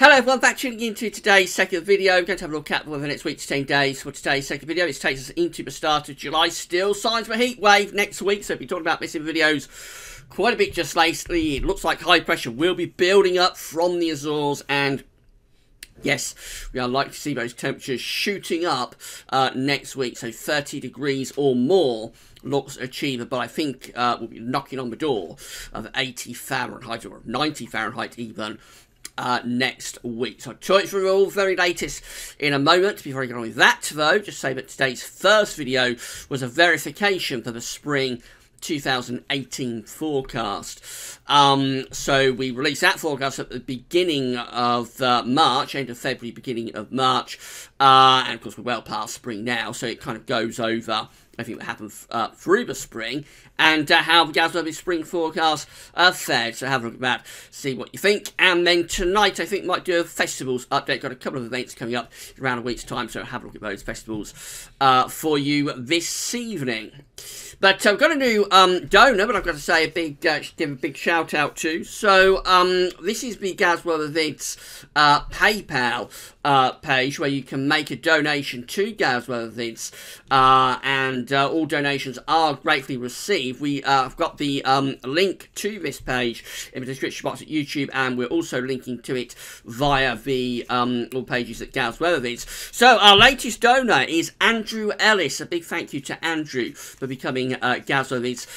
Hello everyone, back tuning into today's second video. We're going to have a look at the weather next week to 10 days for today's second video. It takes us into the start of July. Still signs of a heat wave next week, so we'll be talking about missing videos quite a bit just lately. It looks like high pressure will be building up from the Azores, and yes, we are likely to see those temperatures shooting up next week. So 30 degrees or more looks achievable. I think we'll be knocking on the door of 80 Fahrenheit or 90 Fahrenheit even next week. So I'll talk through all the very latest in a moment. Before I get on with that though, just say that today's first video was a verification for the spring 2018 forecast. So we released that forecast at the beginning of March, end of February, beginning of March, and of course we're well past spring now, so it kind of goes over everything that happened through the spring and how the Heatwave spring forecast fared. So have a look at that, see what you think. And then tonight I think might do a festivals update. Got a couple of events coming up around a week's time, so have a look at those festivals for you this evening. But I've got a new donor, but I've got to say give a big shout out to. So this is the Heatwave Events PayPal page where you can make a donation to Heatwave Events, and all donations are gratefully received. We have got the link to this page in the description box at YouTube, and we're also linking to it via the all pages at Heatwave Events. So our latest donor is Andrew Ellis. A big thank you to Andrew for becoming Heatwave's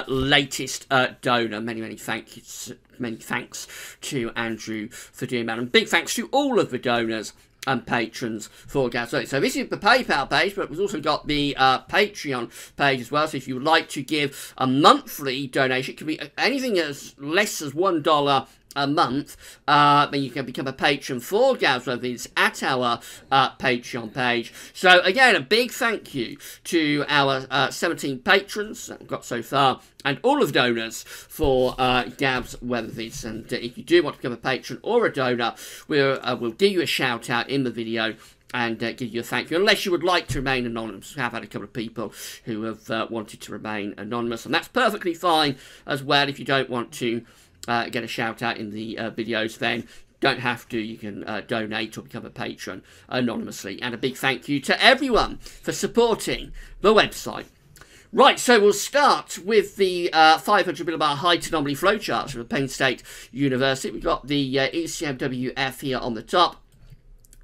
latest donor. Many thanks to Andrew for doing that, and big thanks to all of the donors and patrons for Heatwave. So this is the PayPal page, but we've also got the Patreon page as well. So if you would like to give a monthly donation, it can be anything as less as $1 a month, then you can become a patron for Heatwave at our Patreon page. So again, a big thank you to our 17 patrons that we've got so far, and all of the donors for Heatwave. And if you do want to become a patron or a donor, we'll give you a shout out in the video and give you a thank you, unless you would like to remain anonymous. We have had a couple of people who have wanted to remain anonymous, and that's perfectly fine as well. If you don't want to get a shout out in the videos, then don't have to. You can donate or become a patron anonymously. And a big thank you to everyone for supporting the website. Right, so we'll start with the 500 millibar height anomaly flowcharts from Penn State University. We've got the ECMWF here on the top,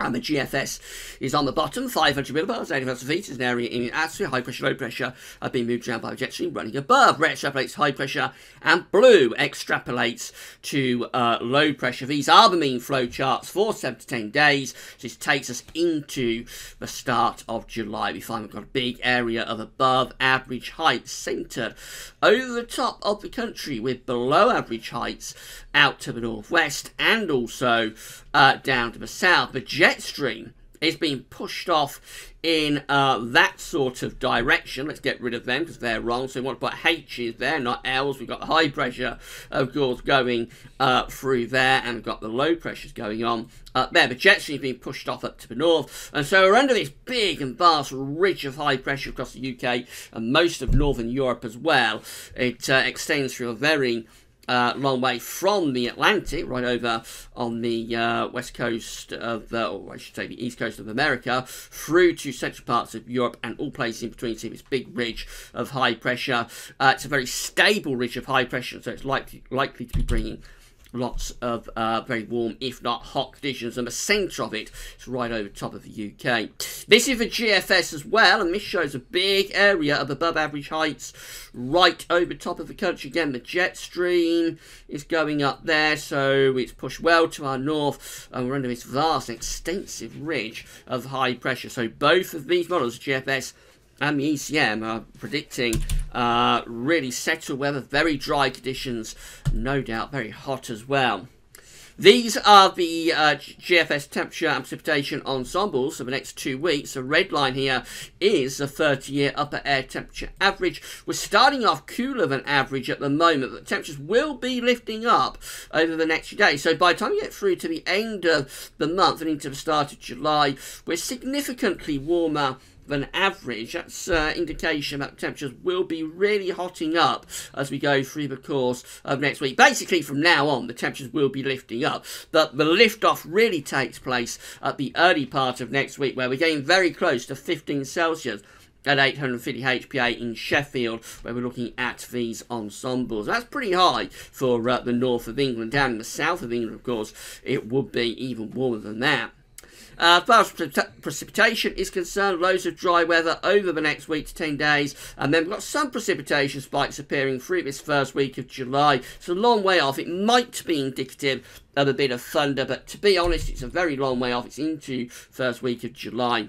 and the GFS is on the bottom. 500 millibars, 80,000 feet is an area in atmosphere. High pressure, low pressure are being moved around by a jet stream running above. Red extrapolates high pressure, and blue extrapolates to low pressure. These are the mean flow charts for 7 to 10 days. This takes us into the start of July. We find we've got a big area of above average heights centred over the top of the country, with below average heights out to the northwest and also down to the south. The jet stream is being pushed off in that sort of direction. Let's get rid of them because they're wrong. So we want to put H's there, not L's. We've got high pressure, of course, going through there, and we've got the low pressures going on up there. The jet stream is being pushed off up to the north, and so we're under this big and vast ridge of high pressure across the UK and most of northern Europe as well. It extends through a very long way from the Atlantic, right over on the west coast of, or I should say the east coast of America, through to central parts of Europe and all places in between. See this big ridge of high pressure. It's a very stable ridge of high pressure, so it's likely to be bringing lots of very warm, if not hot conditions, and the centre of it is right over top of the UK. This is the GFS as well, and this shows a big area of above average heights right over top of the country. Again, the jet stream is going up there, so it's pushed well to our north, and we're under this vast, extensive ridge of high pressure. So both of these models, GFS and the ECM, are predicting really settled weather, very dry conditions, no doubt very hot as well. These are the GFS temperature and precipitation ensembles for the next 2 weeks. The red line here is the 30-year upper air temperature average. We're starting off cooler than average at the moment, but temperatures will be lifting up over the next few days. So by the time we get through to the end of the month and into the start of July, we're significantly warmer than average. That's indication that temperatures will be really hotting up as we go through the course of next week. Basically, from now on, the temperatures will be lifting up. But the lift-off really takes place at the early part of next week, where we're getting very close to 15 Celsius at 850 HPA in Sheffield, where we're looking at these ensembles. That's pretty high for the north of England. Down in the south of England, of course, it would be even warmer than that. As far as precipitation is concerned, loads of dry weather over the next week to 10 days, and then we've got some precipitation spikes appearing through this first week of July. It's a long way off. It might be indicative of a bit of thunder, but to be honest, it's a very long way off. It's into first week of July.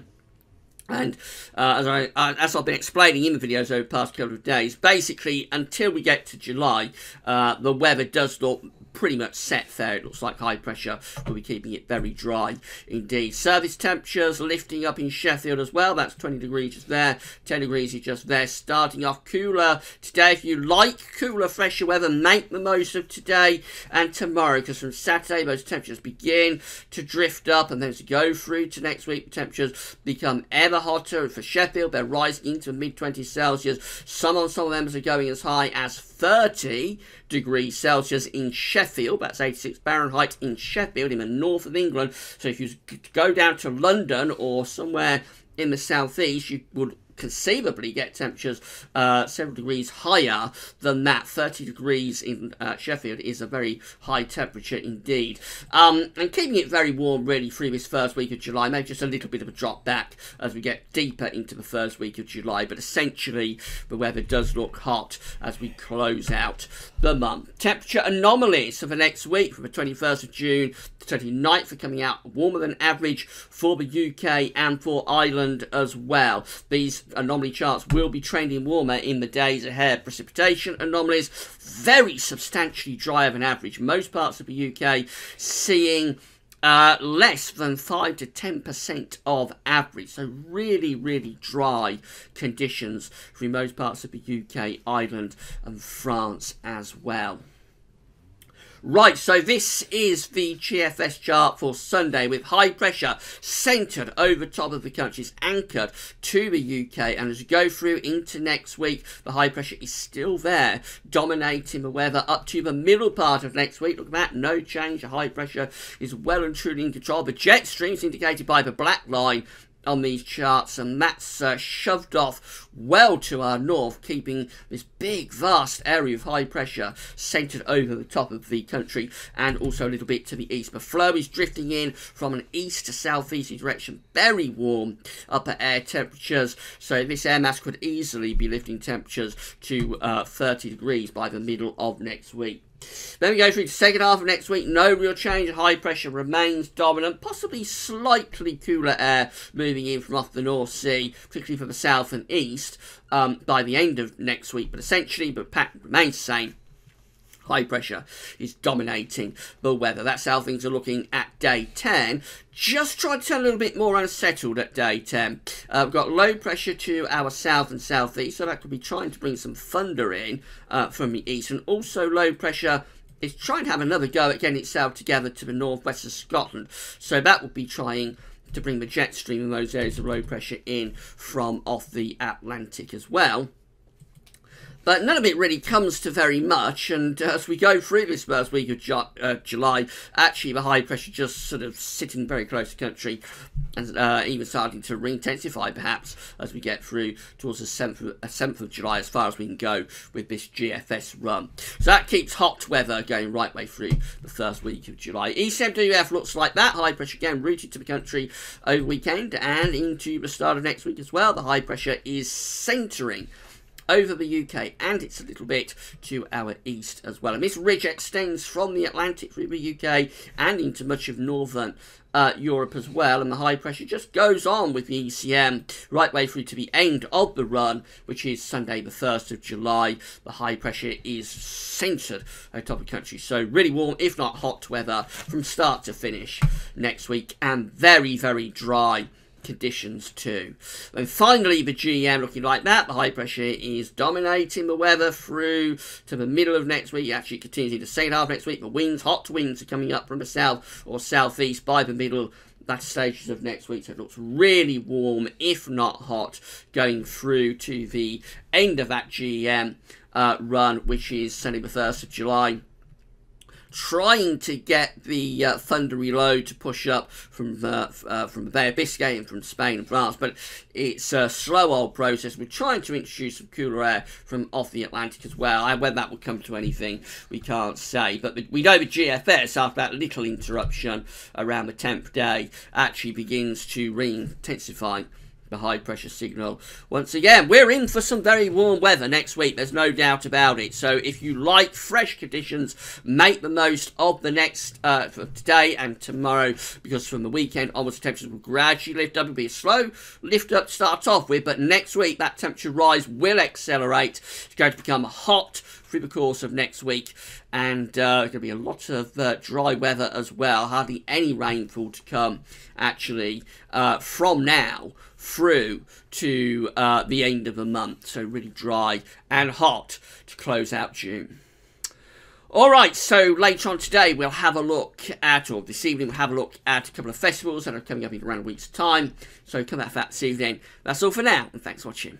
And as I've been explaining in the videos over the past couple of days, basically until we get to July, the weather does look pretty much set there. It looks like high pressure will be keeping it very dry indeed. Surface temperatures lifting up in Sheffield as well. That's 20 degrees just there, 10 degrees just there. Starting off cooler today. If you like cooler, fresher weather, make the most of today and tomorrow, because from Saturday those temperatures begin to drift up, and then as you go through to next week, the temperatures become ever hotter. For Sheffield, they're rising into mid-20s Celsius. Some members are going as high as 30 degrees Celsius in Sheffield. That's 86 Fahrenheit in Sheffield in the north of England. So if you go down to London or somewhere in the southeast, you would conceivably get temperatures several degrees higher than that. 30 degrees in Sheffield is a very high temperature indeed. And keeping it very warm really through this first week of July, maybe just a little bit of a drop back as we get deeper into the first week of July, but essentially the weather does look hot as we close out the month. Temperature anomalies for the next week, from the 21st of June to 29th, are coming out warmer than average for the UK and for Ireland as well. These anomaly charts will be trending warmer in the days ahead. Precipitation anomalies very substantially drier than average. Most parts of the UK seeing less than 5 to 10% of average. So really dry conditions for most parts of the UK, Ireland and France as well. Right, so this is the GFS chart for Sunday, with high pressure centred over top of the country. It's anchored to the UK, and as you go through into next week, the high pressure is still there, dominating the weather up to the middle part of next week. Look at that, no change. The high pressure is well and truly in control. The jet stream is indicated by the black line on these charts, and that's shoved off well to our north, keeping this big vast area of high pressure centred over the top of the country, and also a little bit to the east. The flow is drifting in from an east to southeasterly direction. Very warm upper air temperatures, so this air mass could easily be lifting temperatures to 30 degrees by the middle of next week. Then we go through the second half of next week. No real change. High pressure remains dominant. Possibly slightly cooler air moving in from off the North Sea, particularly from the south and east, by the end of next week. But essentially, the pattern remains the same. High pressure is dominating the weather. That's how things are looking at day 10. Just try to turn a little bit more unsettled at day 10. We've got low pressure to our south and southeast, so that could be trying to bring some thunder in from the east. And also low pressure is trying to have another go at getting itself together to the northwest of Scotland. So that would be trying to bring the jet stream in those areas of low pressure in from off the Atlantic as well. But none of it really comes to very much, and as we go through this first week of July, actually the high pressure just sort of sitting very close to the country, and even starting to re-intensify perhaps as we get through towards the 7th of July, as far as we can go with this GFS run. So that keeps hot weather going right way through the first week of July. ECMWF looks like that. High pressure again routed to the country over the weekend and into the start of next week as well. The high pressure is centering over the UK, and it's a little bit to our east as well. And this ridge extends from the Atlantic through the UK and into much of northern Europe as well, and the high pressure just goes on with the ECM right way through to the end of the run, which is Sunday the 1st of July. The high pressure is centred over top of the country, so really warm, if not hot weather from start to finish next week, and very dry conditions too. And finally, the GEM looking like that. The high pressure is dominating the weather through to the middle of next week. Actually, it continues into the second half of next week. The winds, hot winds, are coming up from the south or southeast by the middle latter stages of next week, so it looks really warm, if not hot, going through to the end of that GEM run, which is Sunday the 1st of July. Trying to get the Thunder Reload to push up from the Bay of Biscay and from Spain and France, but it's a slow old process. We're trying to introduce some cooler air from off the Atlantic as well. Whether that will come to anything, we can't say. But we know the GFS, after that little interruption around the 10th day, actually begins to re-intensify the high pressure signal. Once again, we're in for some very warm weather next week, there's no doubt about it. So if you like fresh conditions, make the most of the next for today and tomorrow, because from the weekend onwards, temperatures will gradually lift up. It'll be a slow lift up to start off with, but next week that temperature rise will accelerate. It's going to become hot through the course of next week, and there's going to be a lot of dry weather as well. Hardly any rainfall to come, actually, from now through to the end of the month. So really dry and hot to close out June. Alright, so later on today we'll have a look at, or this evening we'll have a look at a couple of festivals that are coming up in around a week's time. So come back for that this evening. That's all for now, and thanks for watching.